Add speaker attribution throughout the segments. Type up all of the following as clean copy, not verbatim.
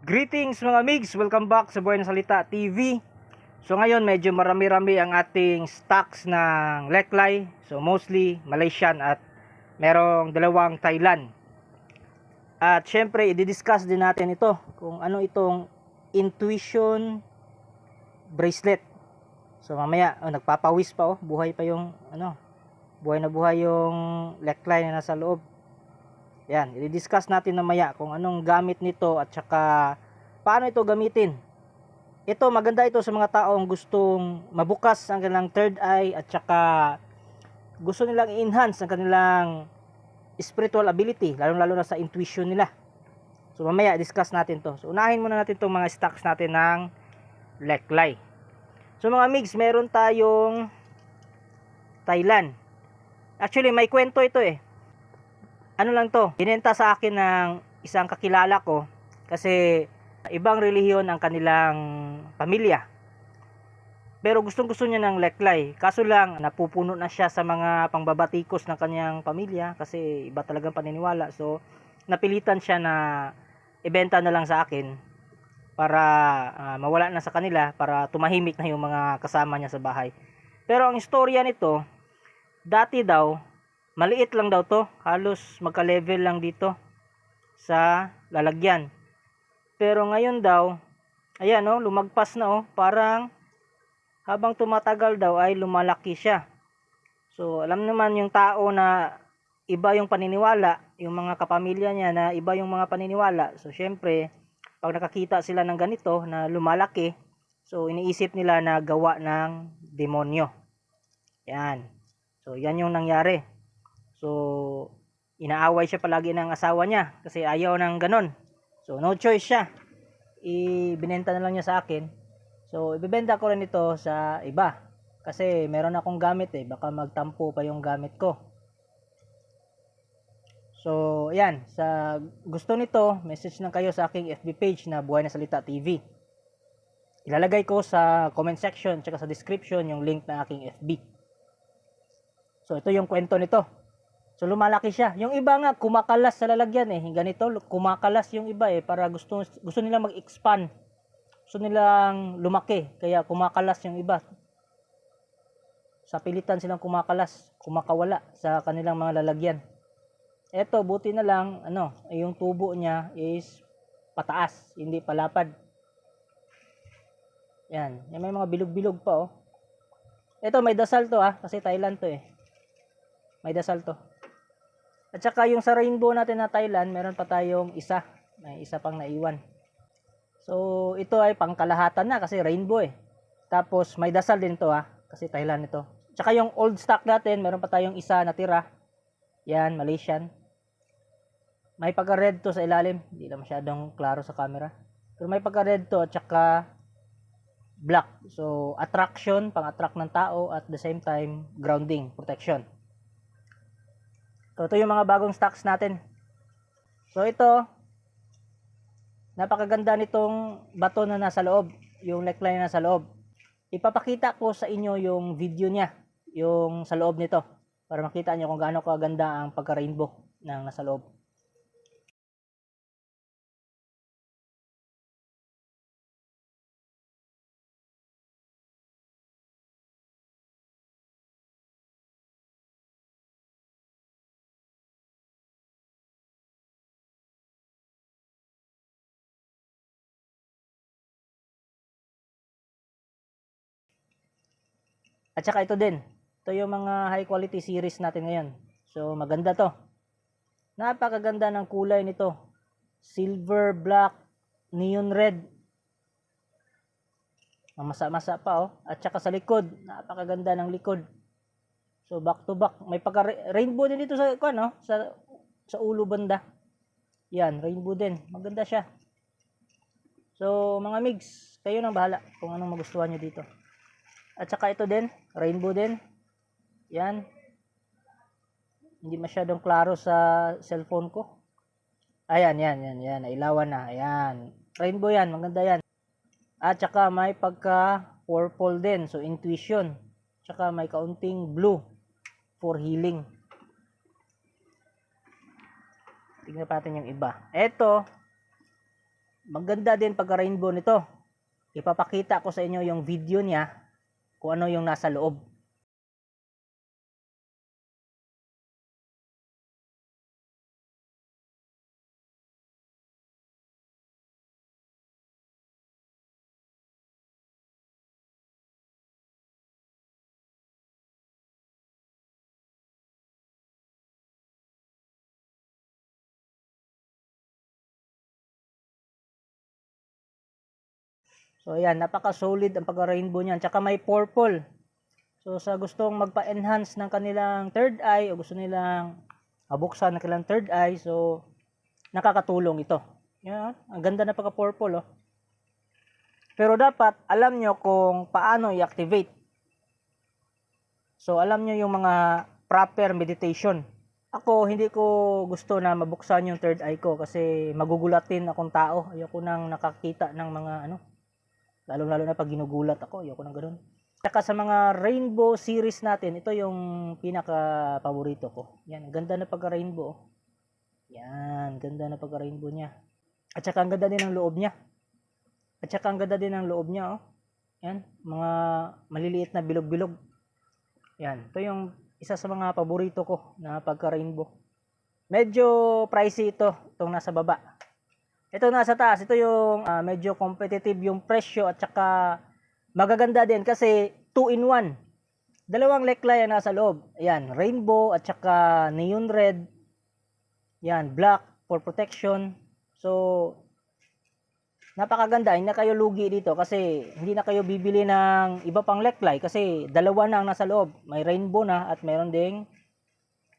Speaker 1: Greetings mga migs! Welcome back sa Buhay na Salita TV. So ngayon medyo marami-rami ang ating stocks ng Leklay. So mostly Malaysian at merong dalawang Thailand. At syempre i-discuss din natin ito kung ano itong Intuition bracelet. So mamaya nagpapawis pa buhay pa yung buhay na buhay yung Leklay na nasa loob. Yan, i-discuss natin mamaya kung anong gamit nito at saka paano ito gamitin. Ito, maganda ito sa mga taong gustong mabukas ang kanilang third eye at saka gusto nilang i-enhance ang kanilang spiritual ability, lalo na sa intuition nila. So mamaya discuss natin to. So unahin muna natin itong mga stocks natin ng Leklay. So mga migs, meron tayong Thailand. Actually, may kwento ito Ano lang to, binenta sa akin ng isang kakilala ko kasi ibang relihiyon ang kanilang pamilya. Pero gustong-gusto niya ng Leklay. Kaso lang, napupuno na siya sa mga pangbabatikos ng kanyang pamilya kasi iba talagang paniniwala. So, napilitan siya na ibenta na lang sa akin para mawala na sa kanila, para tumahimik na yung mga kasama niya sa bahay. Pero ang istorya nito, dati daw, maliit lang daw to, halos magka-level lang dito sa lalagyan. Pero ngayon daw, ayan lumagpas na parang habang tumatagal daw ay lumalaki siya. So alam naman yung tao na iba yung paniniwala, yung mga kapamilya niya na iba yung mga paniniwala. So syempre, pag nakakita sila ng ganito na lumalaki, so iniisip nila na gawa ng demonyo. Yan. So yan yung nangyari. So, inaaway siya palagi ng asawa niya kasi ayaw ng ganon. So, no choice siya. Ibinenta na lang niya sa akin. So, ibebenta ko rin ito sa iba. Kasi meron akong gamit baka magtampo pa yung gamit ko. So, yan. Sa gusto nito, message lang kayo sa aking FB page na Buhay na Salita TV. Ilalagay ko sa comment section tsaka sa description yung link ng aking FB. So, ito yung kwento nito. So lumalaki siya. Yung iba nga kumakalas sa lalagyan Ganito, kumakalas yung iba para gusto nilang mag-expand. Gusto nilang lumaki, kaya kumakalas yung iba. Sa pilitan silang kumakalas, kumakawala sa kanilang mga lalagyan. Eto, buti na lang yung tubo niya is pataas, hindi palapad. Yan, may mga bilog-bilog pa Eto, may dasal to kasi Thailand to May dasal to. At saka yung sa rainbow natin na Thailand, meron pa tayong isa. May isa pang naiwan. So, ito ay pangkalahatan na kasi rainbow Tapos, may dasal din to kasi Thailand ito. At saka yung old stock natin, meron pa tayong isa na tira. Yan, Malaysian. May pagka-red to sa ilalim. Hindi na masyadong klaro sa camera. Pero may pagka-red to at saka black. So, attraction, pang-attract ng tao at the same time, grounding, protection. So, ito yung mga bagong stocks natin. So, ito, napakaganda nitong bato na nasa loob, yung neckline na nasa loob. Ipapakita ko sa inyo yung video niya, yung sa loob nito, para makita nyo kung gaano kaganda ang pagka-rainbow ng nasa loob. At saka ito din. Ito yung mga high quality series natin ngayon. So maganda to. Napakaganda ng kulay nito. Silver, black, neon red. Mamasa-masa pa At saka sa likod, napakaganda ng likod. So back to back, may pagka rainbow din dito sa sa ulo banda. Yan, rainbow din. Maganda siya. So mga migs, kayo nang bahala kung anong magustuhan niyo dito. At saka ito din, rainbow din. Yan. Hindi masyadong klaro sa cellphone ko. Ayan, yan. Nailawan na. Ayan. Rainbow yan, maganda yan. At saka may pagka purple din, so intuition. Saka may kaunting blue for healing. Tingnan natin yung iba. Ito, Maganda din pagka-rainbow nito. Ipapakita ko sa inyo yung video niya kung ano yung nasa loob. So ayan, napaka-solid ang pagka-rainbow niyan. Tsaka may purple. So sa gustong magpa-enhance ng kanilang third eye o gusto nilang mabuksan ng kanilang third eye, so nakakatulong ito. Yan, ang ganda na pagka-purple oh. Pero dapat alam nyo kung paano i-activate. So alam nyo yung mga proper meditation. Ako hindi ko gusto na mabuksan yung third eye ko kasi magugulatin akong tao. Ayoko nang nakakita ng mga ano. Lalo-lalo na pag ginugulat ako, ayoko nang ganoon. Saka sa mga rainbow series natin, ito yung pinaka paborito ko. Yan, ganda na pagka-rainbow. Yan, ganda na pagka-rainbow niya. At saka ang ganda din ng loob niya. Oh. Yan, mga maliliit na bilog-bilog. Yan, ito yung isa sa mga paborito ko na pagka-rainbow. Medyo pricey ito, itong nasa baba. Ito nasa taas, ito yung medyo competitive yung presyo at saka magaganda din kasi 2-in-1. Dalawang neckline ang nasa loob. Ayan, rainbow at saka neon red. Yan, black for protection. So, napakaganda. Hindi na kayo lugi dito kasi hindi na kayo bibili ng iba pang neckline kasi dalawa na ang nasa loob. May rainbow na at meron ding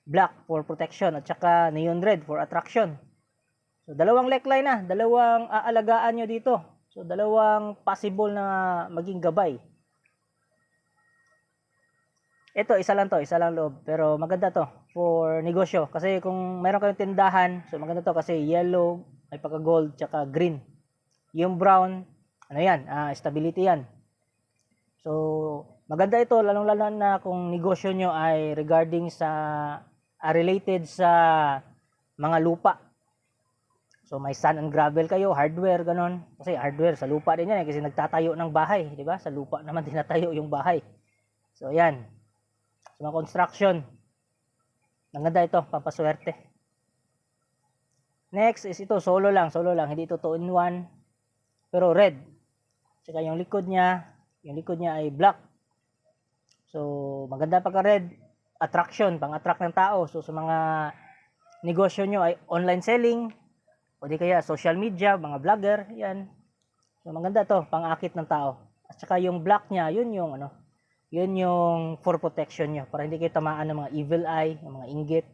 Speaker 1: black for protection at saka neon red for attraction. So, dalawang neckline na. Dalawang aalagaan nyo dito. So, dalawang possible na maging gabay. Ito, isa lang loob. Pero maganda to for negosyo. Kasi kung meron kayong tindahan, so maganda to kasi yellow, may pagka-gold, tsaka green. Yung brown, ano yan, stability yan. So, maganda ito, lalong-lalo na kung negosyo nyo ay regarding sa, related sa mga lupa. So may sand and gravel kayo, hardware ganon. Kasi hardware sa lupa din yan kasi nagtatayo ng bahay, di ba? Sa lupa naman tinatayo yung bahay. So ayan. Sa mga construction. Maganda ito, pampaswerte. Next is ito, solo lang, hindi ito 2-in-1. Pero red. Saka yung likod niya ay black. So maganda pagka red, attraction, pang-attract ng tao. So sa mga negosyo nyo ay online selling, o di kaya social media, mga vlogger, yan. So maganda to, pang-akit ng tao. At saka yung black niya, yun yung for protection niyo para hindi kayo tamaan ng mga evil eye, ng mga inggit.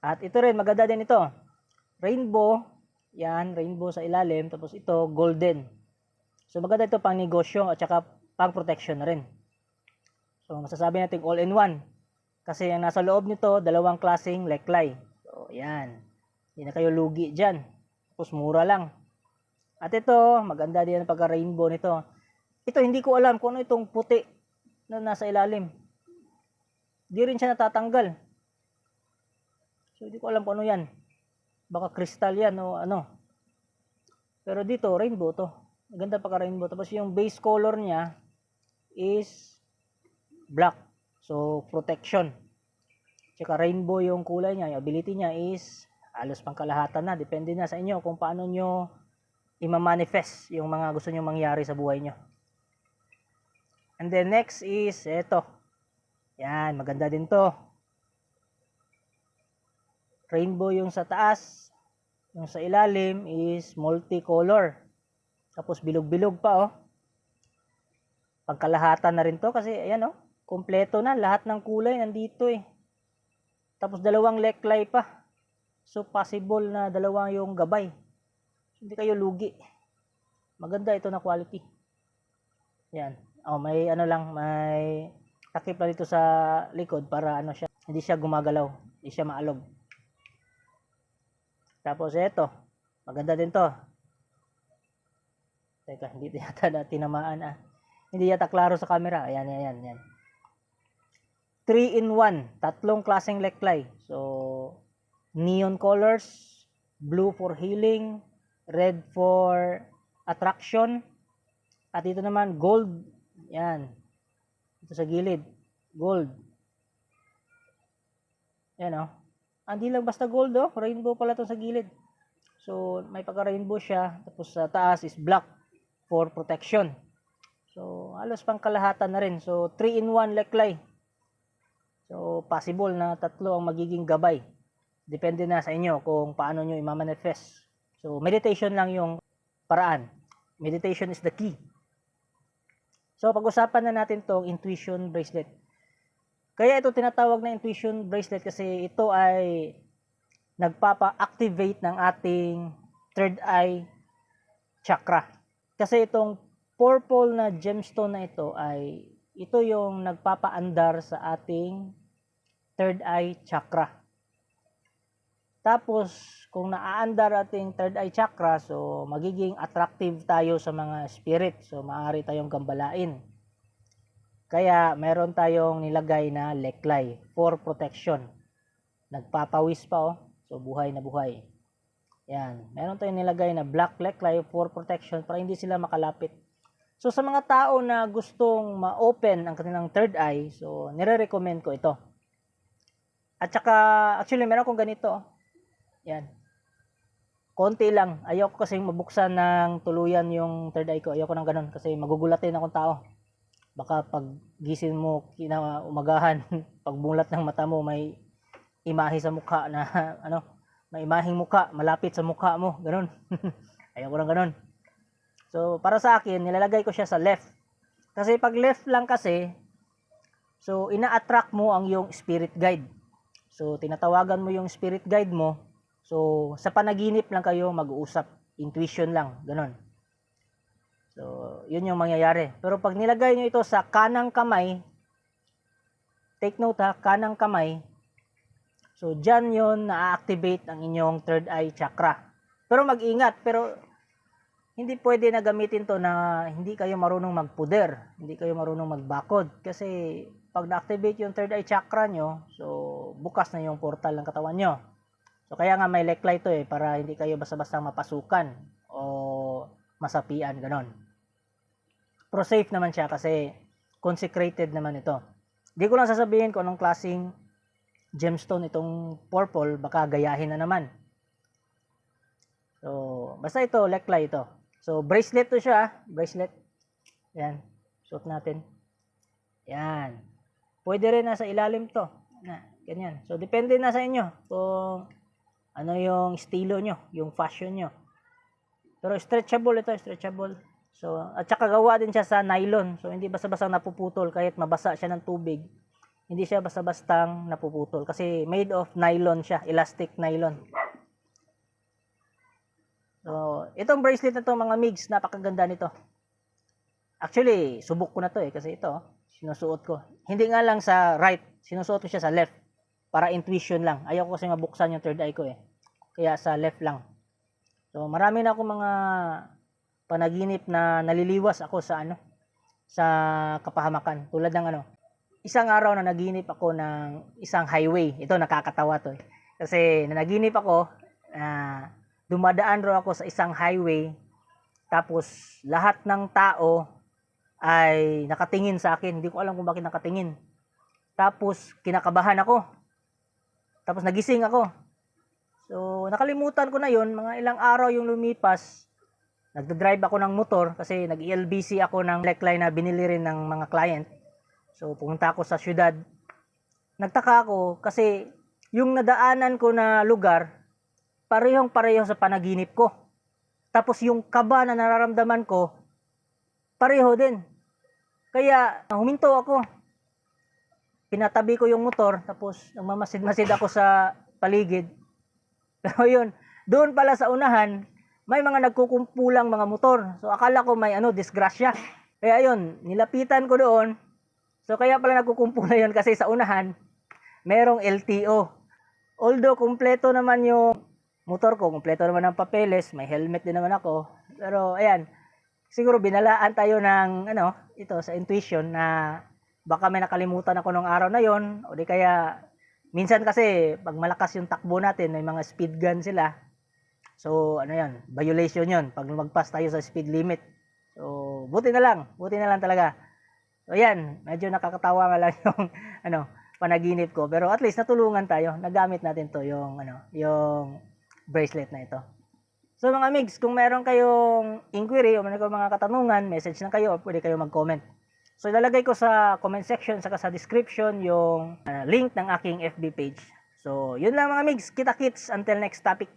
Speaker 1: At ito rin, maganda din ito. Rainbow, yan, rainbow sa ilalim, tapos ito, golden. So maganda ito pang negosyo at saka pang protection na rin. So masasabi natin all-in-one. Kasi ang nasa loob nito, dalawang klaseng neckline. So yan. Hindi na kayo lugi dyan. Tapos mura lang. At ito, maganda din ang pagka-rainbow nito. Ito, hindi ko alam kung ano itong puti na nasa ilalim. Hindi rin siya natatanggal. So, hindi ko alam kung ano yan. Baka crystal yan o ano. Pero dito, rainbow to. Maganda pagka-rainbow. Tapos yung base color niya is black. So, protection. Tsaka rainbow yung kulay niya. Yung ability niya is halos pangkalahatan na. Depende na sa inyo kung paano nyo i-manifest yung mga gusto nyo mangyari sa buhay nyo. And then next is ito. Yan, maganda din to. Rainbow yung sa taas. Yung sa ilalim is multicolor. Tapos bilog-bilog pa oh. Pagkalahatan na rin to kasi ayan oh. Kompleto na. Lahat ng kulay nandito eh. Tapos dalawang neckline pa. So, possible na dalawa yung gabay. Hindi kayo lugi. Maganda ito na quality. Yan. Oh, may ano lang, may takip lang dito sa likod para ano siya, hindi siya gumagalaw, hindi siya maalog. Tapos ito, maganda din to. Teka, hindi yata na tinamaan Hindi yata klaro sa camera. Ayan, yan. 3-in-1, tatlong klaseng neckline. So, neon colors, blue for healing, red for attraction, at dito naman gold. Yan, ito sa gilid, gold. Yan oh. Hindi lang basta gold oh, rainbow pala to sa gilid. So may pagka-rainbow siya, tapos sa taas is black for protection. So halos pang kalahatan na rin. So 3-in-1 Leklay. So possible na tatlo ang magiging gabay. Depende na sa inyo kung paano nyo i-manifest. So meditation lang yung paraan. Meditation is the key. So pag-usapan na natin tong intuition bracelet. Kaya ito tinatawag na intuition bracelet kasi ito ay nagpapa-activate ng ating third eye chakra. Kasi itong purple na gemstone na ito ay ito yung nagpapaandar sa ating third eye chakra. Tapos kung naaandar ating third eye chakra, so magiging attractive tayo sa mga spirit. So maaari tayong gambalain. Kaya meron tayong nilagay na leklay for protection. Nagpapawis pa oh. So buhay na buhay. Yan. Meron tayong nilagay na black leklay for protection para hindi sila makalapit. So sa mga tao na gustong ma-open ang kanilang third eye, so nire-recommend ko ito. At saka actually meron akong ganito oh. Yan. Konti lang. Ayoko kasi mabuksan ng tuluyan yung third eye ko. Ayoko nang ganun kasi magugulatin akong tao. Baka pag gising mo kinaumagahan, pagbunlat ng mata mo may imahe sa mukha na may imaheng mukha malapit sa mukha mo, ganun. Ayoko nang ganun. So para sa akin, nilalagay ko siya sa left. Kasi pag left lang kasi, so ina-attract mo ang yung spirit guide. So tinatawagan mo yung spirit guide mo. So, sa panaginip lang kayo mag-uusap. Intuition lang. Ganon. So, yun yung mangyayari. Pero pag nilagay nyo ito sa kanang kamay, take note ha, kanang kamay. So, dyan yun na-activate ang inyong third eye chakra. Pero mag-ingat. Pero, hindi pwede na gamitin to na hindi kayo marunong magpuder. Hindi kayo marunong magbakod. Kasi, pag na-activate yung third eye chakra nyo, so, bukas na yung portal ng katawan nyo. So kaya nga may leklay to para hindi kayo basta-basta mapasukan o masapian, ganon. Pero safe naman siya kasi consecrated naman ito. Hindi ko lang sasabihin kung anong klaseng gemstone itong purple, baka gayahin na naman. So basta ito, leklay ito. So bracelet to siya, bracelet. Yan, suot natin. Yan. Pwede rin nasa ilalim to. Ganyan. So depende na sa inyo kung ano yung estilo nyo, yung fashion nyo. Pero stretchable ito, stretchable. So, at saka gawa din siya sa nylon. So, hindi basta-basta napuputol kahit mabasa siya ng tubig. Hindi siya basta-bastang napuputol. Kasi made of nylon siya, elastic nylon. So, itong bracelet na to mga migs, napakaganda nito. Actually, subok ko na to kasi ito, sinusuot ko. Hindi nga lang sa right, sinusuot ko siya sa left. Para intuition lang. Ayaw ko kasi mabuksan yung third eye ko Kaya sa left lang. So marami na akong mga panaginip na naliliwas ako sa sa kapahamakan. Tulad ng isang araw na naginip ako ng isang highway. Ito nakakatawa to Kasi nanaginip ako dumadaan raw ako sa isang highway. Tapos lahat ng tao ay nakatingin sa akin. Hindi ko alam kung bakit nakatingin. Tapos kinakabahan ako. Tapos nagising ako. So, nakalimutan ko na yon, mga ilang araw yung lumipas. Nagdadrive ako ng motor kasi nag-ELBC ako ng leklay na binili rin ng mga client. So, pumunta ako sa syudad. Nagtaka ako kasi yung nadaanan ko na lugar, parehong-pareho sa panaginip ko. Tapos yung kaba na nararamdaman ko, pareho din. Kaya, huminto ako. Pinatabi ko yung motor, tapos nagmamasid-masid ako sa paligid. Pero yun, doon pala sa unahan, may mga nagkukumpulang mga motor. So akala ko may disgrasya. Kaya yun, nilapitan ko doon. So kaya pala nagkukumpula yun kasi sa unahan, merong LTO. Although kumpleto naman yung motor ko, kumpleto naman ng papeles, may helmet din naman ako. Pero ayan, siguro binalaan tayo ng ito sa intuition na baka may nakalimutan ako nung araw na yon o di kaya minsan kasi pag malakas yung takbo natin, may mga speed gun sila. So, ano yan, violation yon pag lumagpas tayo sa speed limit. So, buti na lang talaga. So, yan, medyo nakakatawa nga lang yung, panaginip ko. Pero at least natulungan tayo, nagamit natin to yung, yung bracelet na ito. So, mga migs, kung meron kayong inquiry o meron kayong mga katanungan, message lang kayo o pwede kayo mag-comment. So, ilalagay ko sa comment section saka sa description yung link ng aking FB page. So, yun lang mga migs. Kita-kits until next topic.